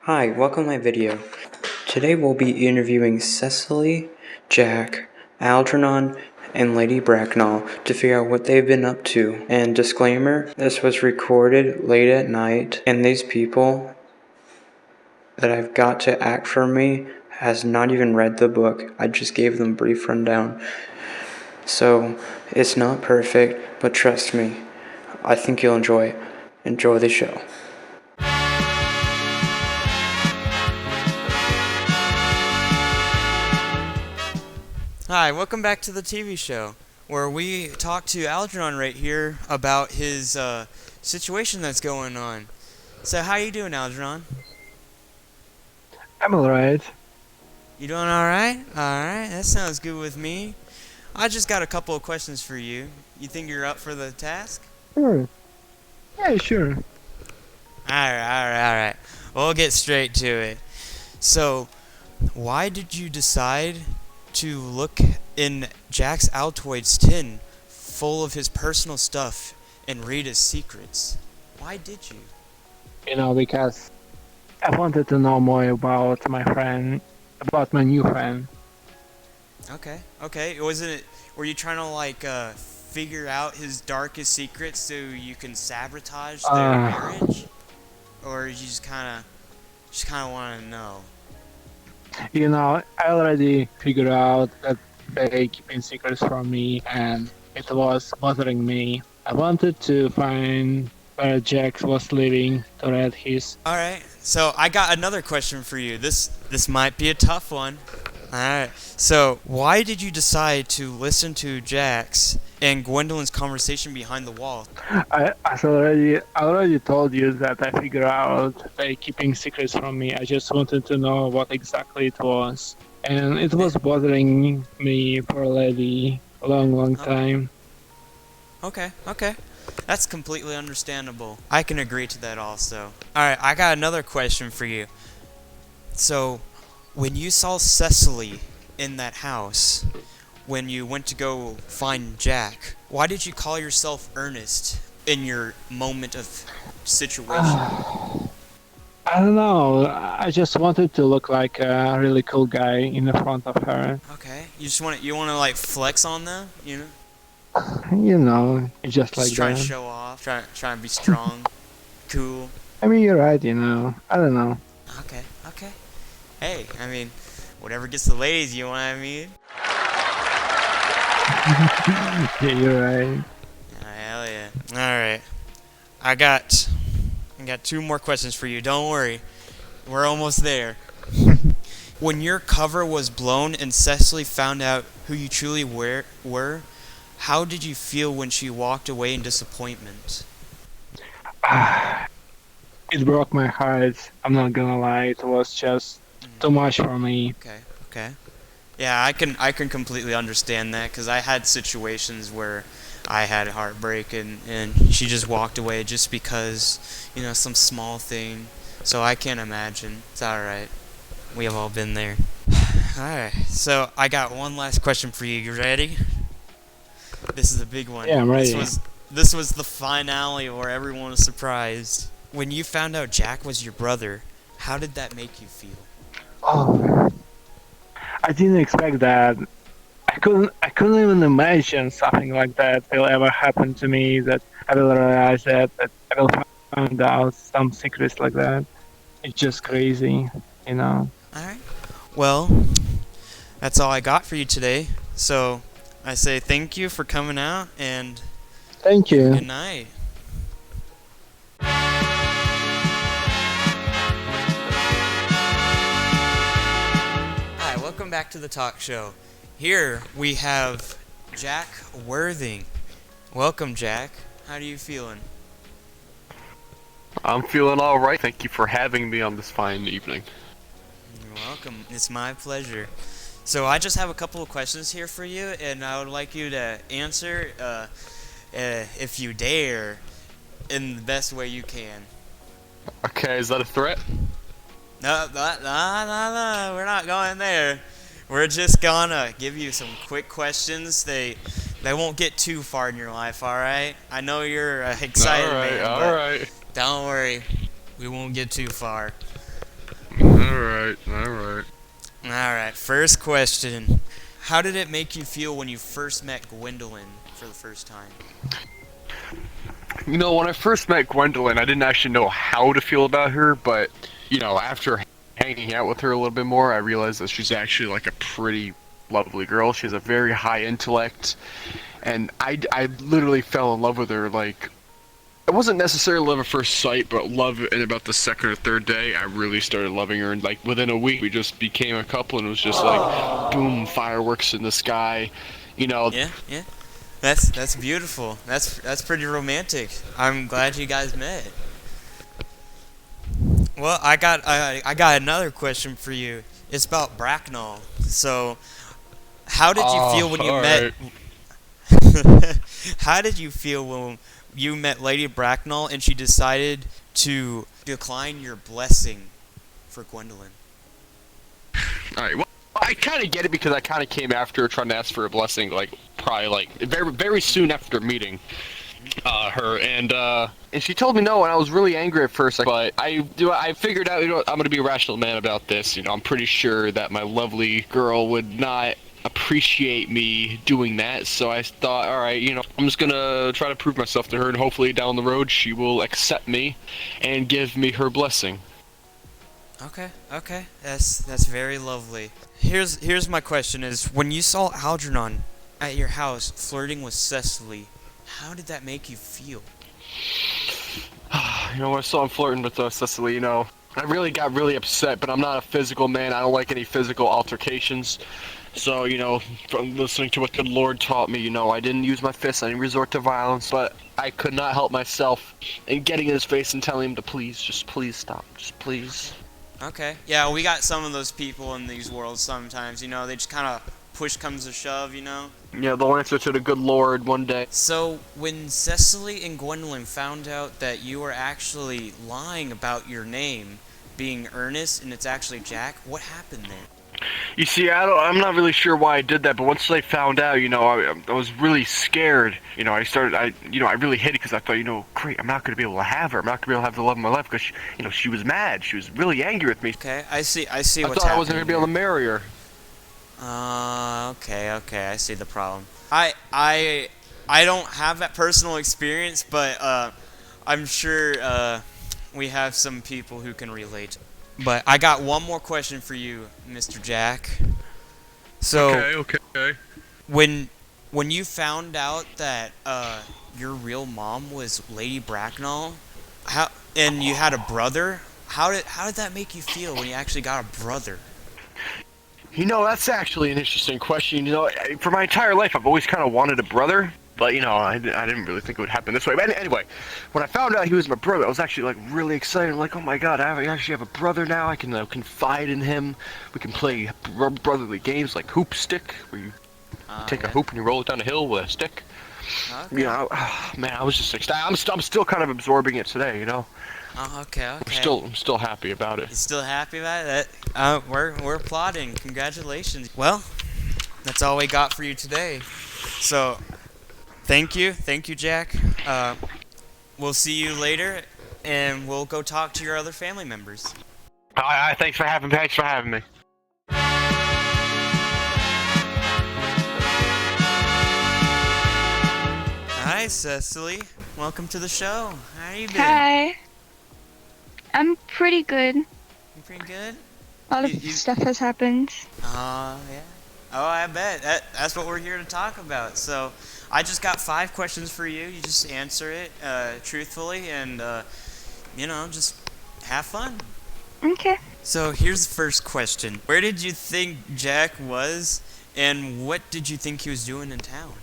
Hi, welcome to my video. Today we'll be interviewing Cecily, Jack, Algernon, and Lady Bracknell to figure out what they've been up to. And disclaimer, this was recorded late at night, and these people that I've got to act for me has not even read the book. I just gave them a brief rundown. So, it's not perfect, but trust me, I think you'll enjoy it. Enjoy the show. Hi, welcome back to the TV show, where we talk to Algernon right here about his situation that's going on. So how you doing, Algernon? I'm alright. You doing alright? Alright, that sounds good with me. I just got a couple of questions for you. You think you're up for the task? Sure. Yeah, sure. Alright. We'll get straight to it. So, why did you decide to look in Jack's Altoids tin full of his personal stuff and read his secrets? Why did you? Because I wanted to know more about my new friend. Okay. Were you trying to figure out his darkest secrets so you can sabotage their marriage? Or you just kinda wanna know? I already figured out that they keeping secrets from me and it was bothering me. I wanted to find where Jack was living to read his. Alright, so I got another question for you. This might be a tough one. Alright, so why did you decide to listen to Jack's and Gwendolyn's conversation behind the wall? I already told you that I figured out they keeping secrets from me. I just wanted to know what exactly it was. And it was bothering me for a long time. Okay. That's completely understandable. I can agree to that also. Alright, I got another question for you. So, when you saw Cecily in that house, when you went to go find Jack, why did you call yourself Ernest in your moment of situation? I don't know. I just wanted to look like a really cool guy in the front of her. Okay, you want to flex on them, you know? Just like Try that. to show off, try and be strong, cool. I mean, you're right. I don't know. Okay. Hey, I mean, whatever gets the ladies, you know what I mean? Yeah, you're right. Oh, hell yeah. Alright. I got 2 more questions for you. Don't worry. We're almost there. When your cover was blown and Cecily found out who you truly were, how did you feel when she walked away in disappointment? It broke my heart. I'm not gonna lie. It was just too much for me. Okay. Yeah, I can completely understand that, because I had situations where I had heartbreak and she just walked away just because, some small thing. So I can't imagine. It's alright. We have all been there. Alright, so I got one last question for you. You ready? This is a big one. Yeah, I'm ready. This was the finale where everyone was surprised. When you found out Jack was your brother, how did that make you feel? Oh, I didn't expect that. I couldn't even imagine something like that will ever happen to me. That I will realize that I will find out some secrets like that. It's just crazy. Alright. Well, that's all I got for you today. So, I say thank you for coming out, and Thank you. good night. Hi, welcome back to the talk show. Here we have Jack Worthing. Welcome, Jack. How are you feeling? I'm feeling alright. Thank you for having me on this fine evening. You're welcome. It's my pleasure. So I just have a couple of questions here for you, and I would like you to answer, if you dare, in the best way you can. Okay, is that a threat? No, we're not going there. We're just gonna give you some quick questions. They won't get too far in your life, alright? I know you're excited, man, but Alright. don't worry. We won't get too far. Alright. Alright, first question. How did it make you feel when you first met Gwendolyn for the first time? You know, when I first met Gwendolyn, I didn't actually know how to feel about her, but, you know, after hanging out with her a little bit more, I realized that she's actually, like, a pretty lovely girl. She has a very high intellect, and I literally fell in love with her, like, it wasn't necessarily love at first sight, but love in about the second or third day, I really started loving her, and, like, within a week, we just became a couple, and it was just, like, boom, fireworks in the sky, you know. Yeah. That's beautiful. That's pretty romantic. I'm glad you guys met. Well, I got another question for you. It's about Bracknell. So, how did you feel when you met? How did you feel when you met Lady Bracknell and she decided to decline your blessing for Gwendolyn? Alright, well, I kind of get it because I kind of came after her trying to ask for a blessing, like, probably, like, very soon after meeting her, and she told me no, and I was really angry at first, but I figured out, you know, I'm gonna be a rational man about this, you know, I'm pretty sure that my lovely girl would not appreciate me doing that, so I thought, alright, you know, I'm just gonna try to prove myself to her, and hopefully down the road she will accept me and give me her blessing. Okay. That's very lovely. Here's my question: is when you saw Algernon at your house flirting with Cecily, how did that make you feel? You know, when I saw him flirting with Cecily, you know, I really got really upset, but I'm not a physical man. I don't like any physical altercations. So, you know, from listening to what the Lord taught me, you know, I didn't use my fists, I didn't resort to violence, but I could not help myself in getting in his face and telling him to please, just please stop, just please. Okay. Yeah, we got some of those people in these worlds sometimes, you know, they just kind of push comes to shove, you know? Yeah, they'll answer to the good Lord one day. So, when Cecily and Gwendolyn found out that you were actually lying about your name being Ernest and it's actually Jack, what happened there? You see, I'm not really sure why I did that, but once they found out, you know, I was really scared. You know, I really hid it because I thought, you know, great, I'm not going to be able to have her. I'm not going to be able to have the love of my life because, you know, she was mad. She was really angry with me. Okay, I see what's happening. I happening. thought I wasn't going to be able to marry her. Okay, I see the problem. I don't have that personal experience, but I'm sure we have some people who can relate. But I got one more question for you, Mr. Jack. So, Okay. when you found out that your real mom was Lady Bracknell, and you had a brother, how did that make you feel when you actually got a brother? You know, that's actually an interesting question. You know, for my entire life, I've always kind of wanted a brother. But, you know, I didn't really think it would happen this way. But anyway, when I found out he was my brother, I was actually, like, really excited. I'm like, oh my god, I actually have a brother now. I can confide in him. We can play brotherly games like hoop stick, where you take a hoop and you roll it down a hill with a stick. Okay. You know, man, I was just ecstatic. I'm still kind of absorbing it today, you know? Okay. I'm still happy about it. You still happy about it? We're applauding. Congratulations. Well, that's all we got for you today. So, thank you, Jack. We'll see you later, and we'll go talk to your other family members. Thanks for having me. Hi, Cecily. Welcome to the show. How you been? Hi. I'm pretty good. You pretty good? A lot of stuff has happened. Yeah. Oh, I bet. That's what we're here to talk about. So, I just got 5 questions for you. You just answer it truthfully and, you know, just have fun. Okay. So, here's the first question. Where did you think Jack was, and what did you think he was doing in town?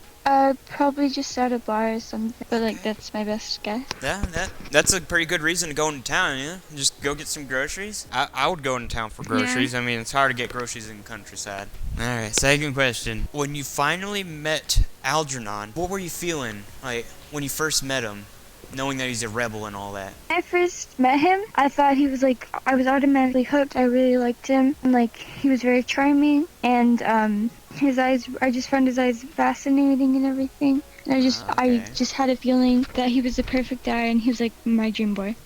Probably just at a bar or something. But, like, that's my best guess. Yeah, that's a pretty good reason to go into town, yeah? Just go get some groceries. I would go into town for groceries. Yeah. I mean, it's hard to get groceries in the countryside. Alright, second question. When you finally met Algernon, what were you feeling, like, when you first met him, knowing that he's a rebel and all that? When I first met him, I thought he was, like, I was automatically hooked. I really liked him. And, like, he was very charming. And, his eyes, I just found his eyes fascinating and everything. And I just had a feeling that he was the perfect guy and he was, like, my dream boy.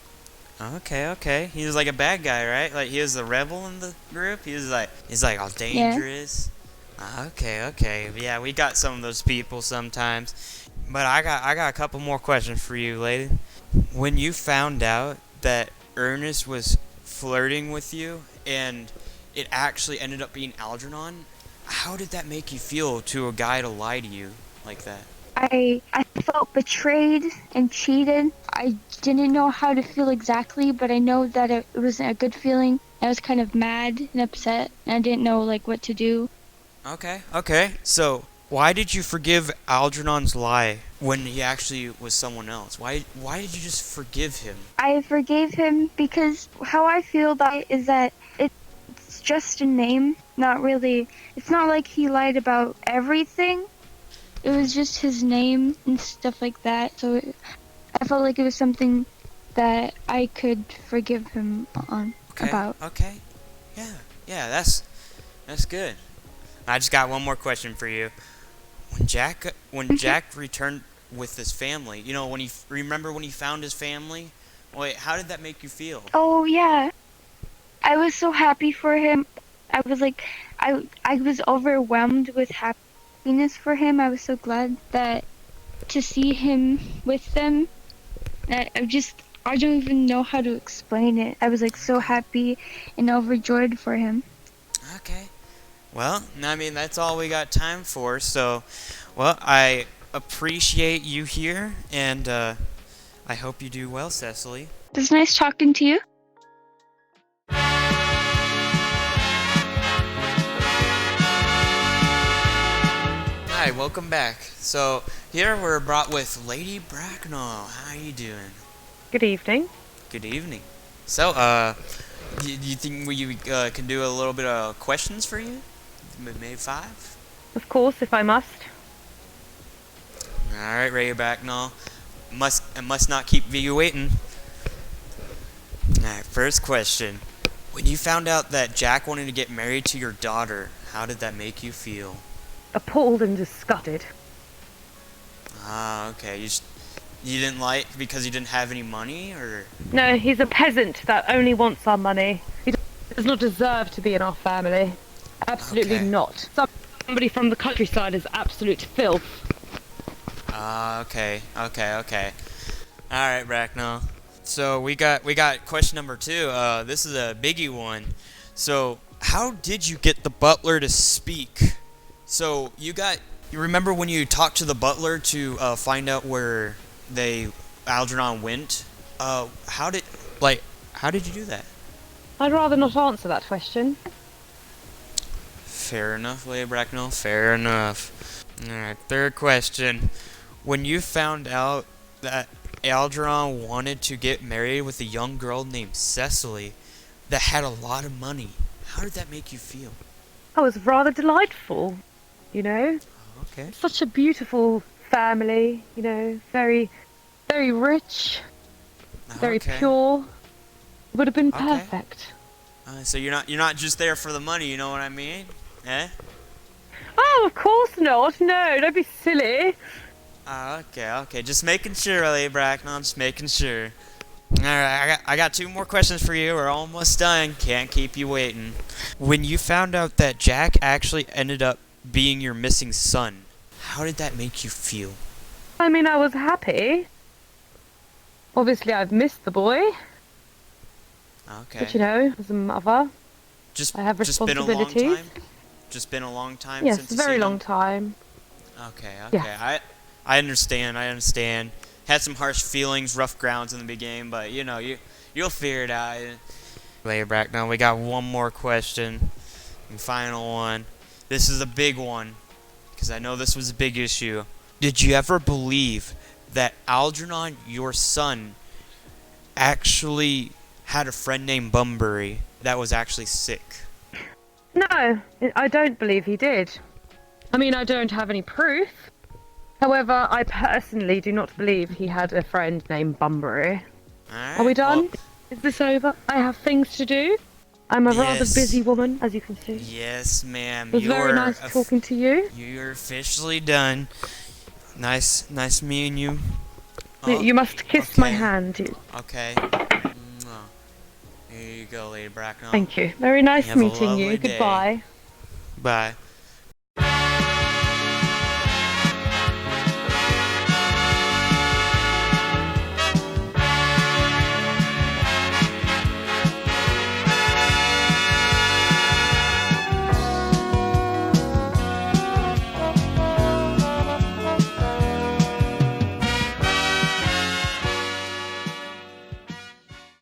Okay, okay. He was like a bad guy, right? Like he was the rebel in the group. He's like all dangerous. Okay, okay. Yeah, we got some of those people sometimes. But I got a couple more questions for you, lady. When you found out that Ernest was flirting with you and it actually ended up being Algernon, how did that make you feel to a guy to lie to you like that? I felt betrayed and cheated. I didn't know how to feel exactly, but I know that it wasn't a good feeling. I was kind of mad and upset, and I didn't know like what to do. Okay, okay. So, why did you forgive Algernon's lie when he actually was someone else? Why did you just forgive him? I forgave him because how I feel about it is that it's just a name, not really. It's not like he lied about everything. It was just his name and stuff like that. So I felt like it was something that I could forgive him on Okay, about. okay. Yeah, yeah, that's good. I just got one more question for you. When Jack returned with his family, you know, remember when he found his family? Wait, how did that make you feel? Oh yeah, I was so happy for him. I was like, I was overwhelmed with happiness for him. I was so glad that to see him with them. I don't even know how to explain it. I was like so happy and overjoyed for him. Okay. Well, I mean, that's all we got time for. So, well, I appreciate you here, and I hope you do well, Cecily. It was nice talking to you. Hi, welcome back. So, here we're brought with Lady Bracknell. How are you doing? Good evening. Good evening. So, do you think we can do a little bit of questions for you? Maybe 5? Of course, if I must. Alright, Lady Bracknell. I must not keep you waiting. Alright, first question. When you found out that Jack wanted to get married to your daughter, how did that make you feel? Appalled and disgusted. Ah, okay. You didn't like because you didn't have any money, or? No, he's a peasant that only wants our money. He does not deserve to be in our family. Absolutely Okay. not. Somebody from the countryside is absolute filth. Ah, okay. Alright, Bracknell. So we got question number 2. This is a biggie one. So, how did you get the butler to speak? So, you remember when you talked to the butler to find out where Algernon went? How did you do that? I'd rather not answer that question. Fair enough, Lady Bracknell. Fair enough. Alright, third question. When you found out that Algernon wanted to get married with a young girl named Cecily that had a lot of money, how did that make you feel? I was rather delightful, you know. Okay. Such a beautiful family, you know, very, very rich, very Okay. pure. Would have been Okay. perfect. So you're not just there for the money, you know what I mean? Eh? Oh, of course not. No, don't be silly. Okay. Just making sure, Lady Bracknell. Just making sure. Alright, I got 2 more questions for you. We're almost done. Can't keep you waiting. When you found out that Jack actually ended up being your missing son, how did that make you feel? I mean, I was happy. Obviously, I've missed the boy. Okay. But, you know, as a mother, Just I have just been a long responsibilities. time? Just been a long time Yes, since a you've very seen long him? time. Okay. Yes. I understand. Had some harsh feelings, rough grounds in the beginning, but you know, you'll figure it out. Lay it back now. We got one more question. And final one. This is a big one, because I know this was a big issue. Did you ever believe that Algernon, your son, actually had a friend named Bunbury that was actually sick? No, I don't believe he did. I mean, I don't have any proof. However, I personally do not believe he had a friend named Bunbury. Alright, Are we done? well, Is this over? I have things to do. I'm a rather Yes. busy woman, as you can see. yes, ma'am. It was very nice talking to you. You're officially done. Nice meeting you. You must kiss my okay. hand. Okay. Here you go, Lady Bracknell. Thank you. Very nice Have a meeting you. lovely day. Goodbye. Bye.